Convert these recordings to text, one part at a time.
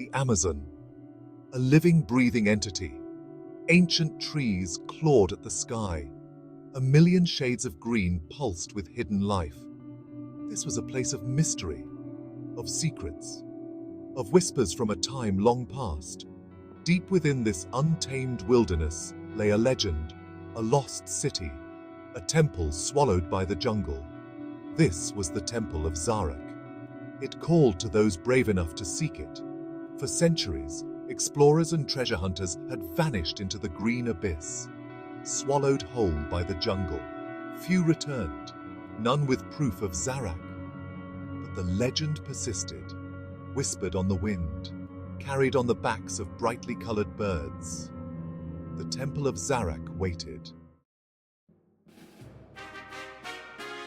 the Amazon, a living, breathing entity. Ancient trees clawed at the sky. A million shades of green pulsed with hidden life. This was a place of mystery, of secrets, of whispers from a time long past. Deep within this untamed wilderness lay a legend, a lost city, a temple swallowed by the jungle. This was the Temple of Zarak. It called to those brave enough to seek it. For centuries, explorers and treasure hunters had vanished into the green abyss, swallowed whole by the jungle. Few returned, none with proof of Zarak. But the legend persisted, whispered on the wind, carried on the backs of brightly colored birds. The Temple of Zarak waited.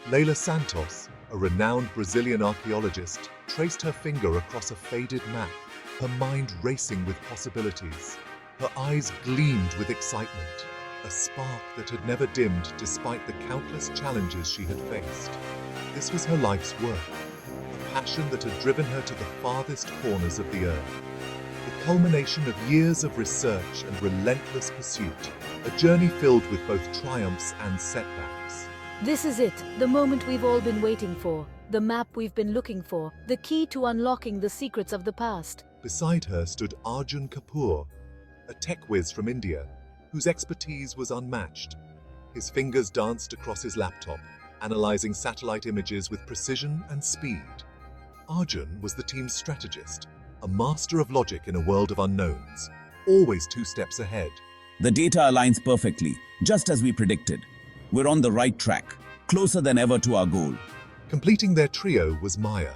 Leila Santos, a renowned Brazilian archaeologist, traced her finger across a faded map, her mind racing with possibilities. Her eyes gleamed with excitement, a spark that had never dimmed despite the countless challenges she had faced. This was her life's work, a passion that had driven her to the farthest corners of the earth. The culmination of years of research and relentless pursuit, a journey filled with both triumphs and setbacks. This is it, the moment we've all been waiting for, the map we've been looking for, the key to unlocking the secrets of the past. Beside her stood Arjun Kapoor, a tech whiz from India, whose expertise was unmatched. His fingers danced across his laptop, analyzing satellite images with precision and speed. Arjun was the team's strategist, a master of logic in a world of unknowns, always 2 steps ahead. The data aligns perfectly, just as we predicted. We're on the right track, closer than ever to our goal. Completing their trio was Maya,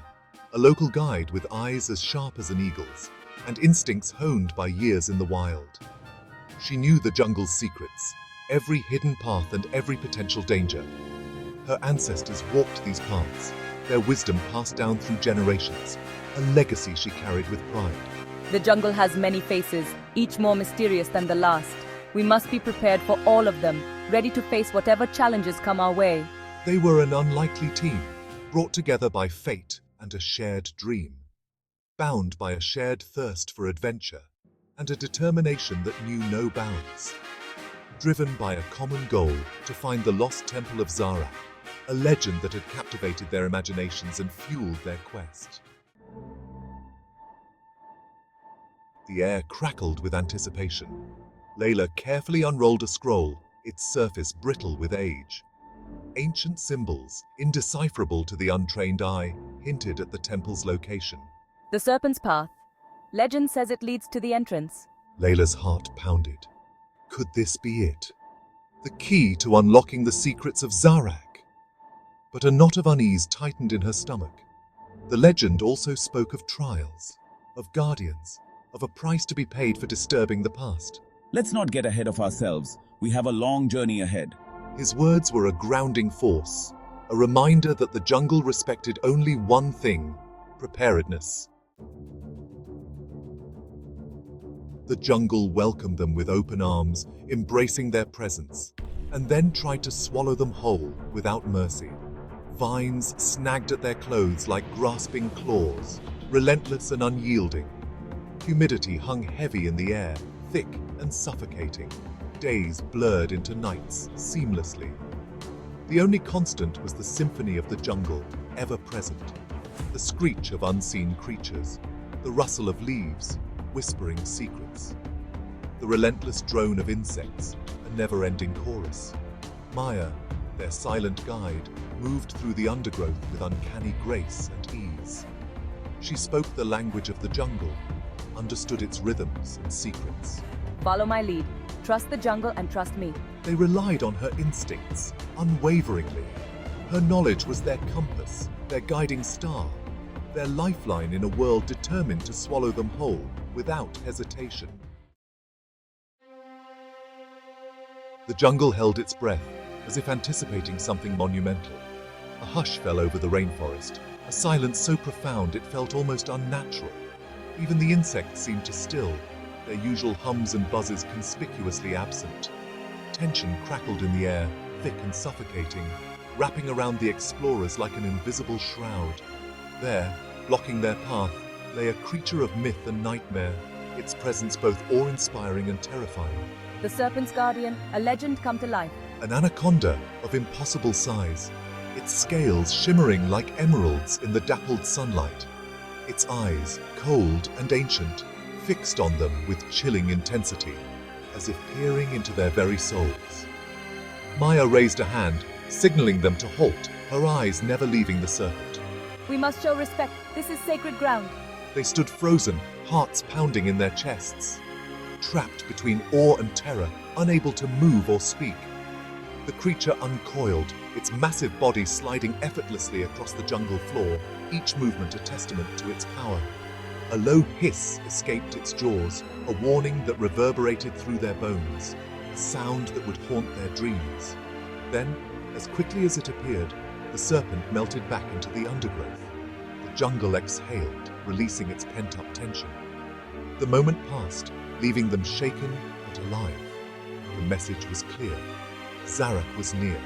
a local guide with eyes as sharp as an eagle's, and instincts honed by years in the wild. She knew the jungle's secrets, every hidden path and every potential danger. Her ancestors walked these paths, their wisdom passed down through generations, a legacy she carried with pride. The jungle has many faces, each more mysterious than the last. We must be prepared for all of them, ready to face whatever challenges come our way. They were an unlikely team, brought together by fate and a shared dream, bound by a shared thirst for adventure and a determination that knew no bounds. Driven by a common goal to find the lost Temple of Zarak, a legend that had captivated their imaginations and fueled their quest. The air crackled with anticipation. Leila carefully unrolled a scroll, its surface brittle with age. Ancient symbols, indecipherable to the untrained eye, hinted at the temple's location. The Serpent's Path. Legend says it leads to the entrance. Leila's heart pounded. Could this be it? The key to unlocking the secrets of Zarak? But a knot of unease tightened in her stomach. The legend also spoke of trials, of guardians, of a price to be paid for disturbing the past. Let's not get ahead of ourselves. We have a long journey ahead. His words were a grounding force, a reminder that the jungle respected only one thing: preparedness. The jungle welcomed them with open arms, embracing their presence, and then tried to swallow them whole without mercy. Vines snagged at their clothes like grasping claws, relentless and unyielding. Humidity hung heavy in the air, thick and suffocating. Days blurred into nights seamlessly. The only constant was the symphony of the jungle, ever present. The screech of unseen creatures, the rustle of leaves, whispering secrets. The relentless drone of insects, a never-ending chorus. Maya, their silent guide, moved through the undergrowth with uncanny grace and ease. She spoke the language of the jungle, understood its rhythms and secrets. Follow my lead. Trust the jungle and trust me. They relied on her instincts, unwaveringly. Her knowledge was their compass, their guiding star, their lifeline in a world determined to swallow them whole without hesitation. The jungle held its breath, as if anticipating something monumental. A hush fell over the rainforest, a silence so profound it felt almost unnatural. Even the insects seemed to still, their usual hums and buzzes conspicuously absent. Tension crackled in the air, thick and suffocating, wrapping around the explorers like an invisible shroud. There, blocking their path, lay a creature of myth and nightmare, its presence both awe-inspiring and terrifying. The serpent's guardian, a legend come to life. An anaconda of impossible size, its scales shimmering like emeralds in the dappled sunlight, its eyes, cold and ancient, fixed on them with chilling intensity, as if peering into their very souls. Maya raised a hand, signaling them to halt, her eyes never leaving the serpent. We must show respect. This is sacred ground. They stood frozen, hearts pounding in their chests, trapped between awe and terror, unable to move or speak. The creature uncoiled, its massive body sliding effortlessly across the jungle floor, each movement a testament to its power. A low hiss escaped its jaws, a warning that reverberated through their bones, a sound that would haunt their dreams. Then, as quickly as it appeared, the serpent melted back into the undergrowth. The jungle exhaled, releasing its pent-up tension. The moment passed, leaving them shaken but alive. The message was clear. Zarak was near,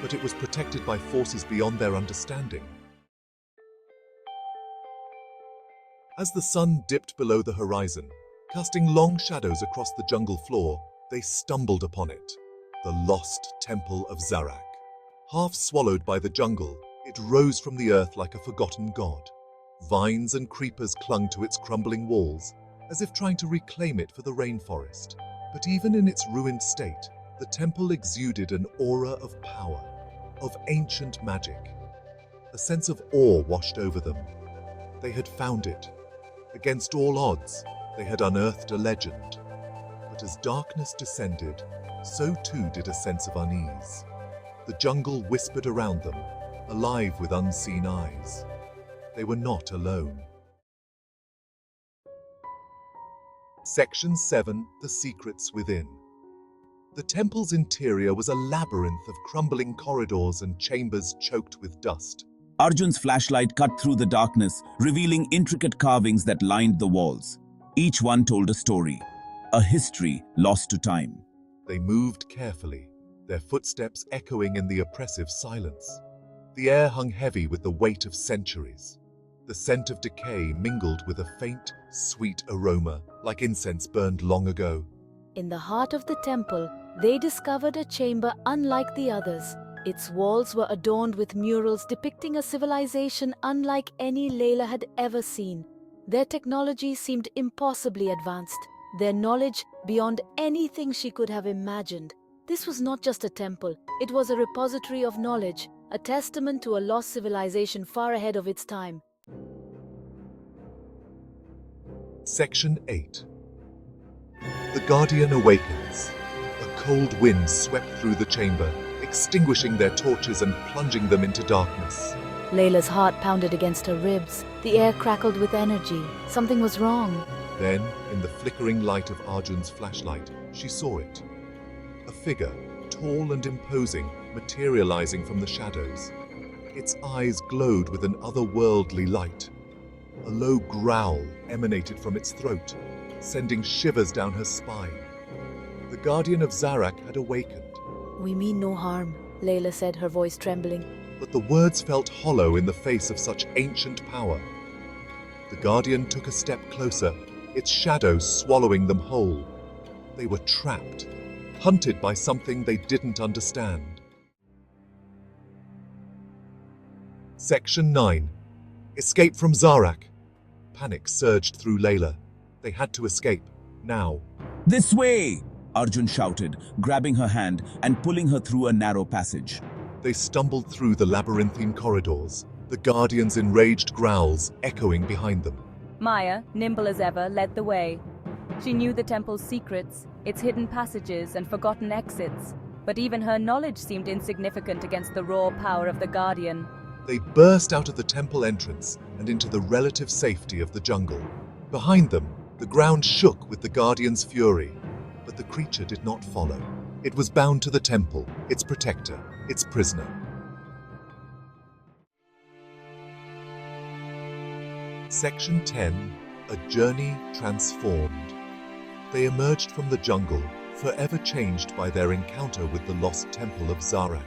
but it was protected by forces beyond their understanding. As the sun dipped below the horizon, casting long shadows across the jungle floor, they stumbled upon it, the lost Temple of Zarak. Half swallowed by the jungle, it rose from the earth like a forgotten god. Vines and creepers clung to its crumbling walls, as if trying to reclaim it for the rainforest. But even in its ruined state, the temple exuded an aura of power, of ancient magic. A sense of awe washed over them. They had found it. Against all odds, they had unearthed a legend. But as darkness descended, so too did a sense of unease. The jungle whispered around them, alive with unseen eyes. They were not alone. Section 7. The Secrets Within. The temple's interior was a labyrinth of crumbling corridors and chambers choked with dust. Arjun's flashlight cut through the darkness, revealing intricate carvings that lined the walls. Each one told a story, a history lost to time. They moved carefully, their footsteps echoing in the oppressive silence. The air hung heavy with the weight of centuries. The scent of decay mingled with a faint, sweet aroma, like incense burned long ago. In the heart of the temple, they discovered a chamber unlike the others. Its walls were adorned with murals depicting a civilization unlike any Layla had ever seen. Their technology seemed impossibly advanced, their knowledge beyond anything she could have imagined. This was not just a temple, it was a repository of knowledge, a testament to a lost civilization far ahead of its time. Section 8. The Guardian awakens. A cold wind swept through the chamber, extinguishing their torches and plunging them into darkness. Layla's heart pounded against her ribs. The air crackled with energy. Something was wrong. Then, in the flickering light of Arjun's flashlight, she saw it. A figure, tall and imposing, materializing from the shadows. Its eyes glowed with an otherworldly light. A low growl emanated from its throat, sending shivers down her spine. The Guardian of Zarak had awakened. "We mean no harm," Layla said, her voice trembling. But the words felt hollow in the face of such ancient power. The Guardian took a step closer, its shadow swallowing them whole. They were trapped, hunted by something they didn't understand. Section 9. Escape from Zarak. Panic surged through Layla. They had to escape, now. This way! Arjun shouted, grabbing her hand and pulling her through a narrow passage. They stumbled through the labyrinthine corridors, the Guardian's enraged growls echoing behind them. Maya, nimble as ever, led the way. She knew the temple's secrets, its hidden passages and forgotten exits, but even her knowledge seemed insignificant against the raw power of the Guardian. They burst out of the temple entrance and into the relative safety of the jungle. Behind them, the ground shook with the Guardian's fury, but the creature did not follow. It was bound to the temple, its protector, its prisoner. Section 10. A Journey Transformed. They emerged from the jungle, forever changed by their encounter with the lost Temple of Zarak.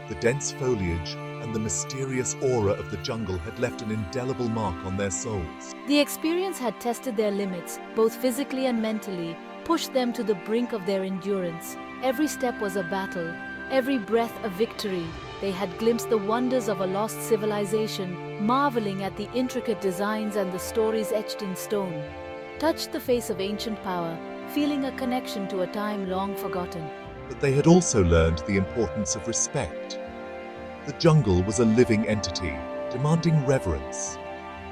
The dense foliage, and the mysterious aura of the jungle had left an indelible mark on their souls. The experience had tested their limits, both physically and mentally, pushed them to the brink of their endurance. Every step was a battle, every breath a victory. They had glimpsed the wonders of a lost civilization, marveling at the intricate designs and the stories etched in stone. Touched the face of ancient power, feeling a connection to a time long forgotten. But they had also learned the importance of respect. The jungle was a living entity, demanding reverence,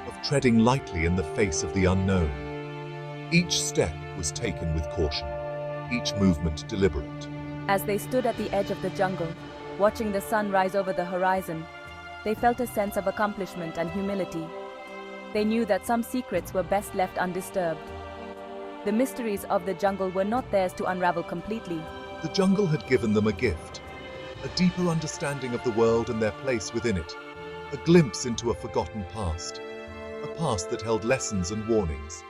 of treading lightly in the face of the unknown. Each step was taken with caution, each movement deliberate. As they stood at the edge of the jungle, watching the sun rise over the horizon, they felt a sense of accomplishment and humility. They knew that some secrets were best left undisturbed. The mysteries of the jungle were not theirs to unravel completely. The jungle had given them a gift, a deeper understanding of the world and their place within it, a glimpse into a forgotten past, a past that held lessons and warnings,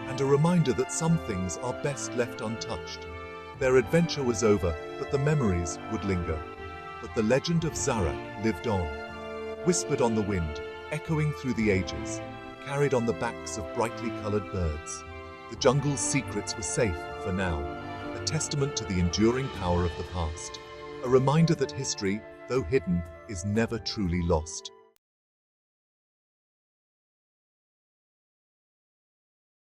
and a reminder that some things are best left untouched. Their adventure was over, but the memories would linger. But the legend of Zarak lived on, whispered on the wind, echoing through the ages, carried on the backs of brightly colored birds. The jungle's secrets were safe for now, a testament to the enduring power of the past, a reminder that history, though hidden, is never truly lost.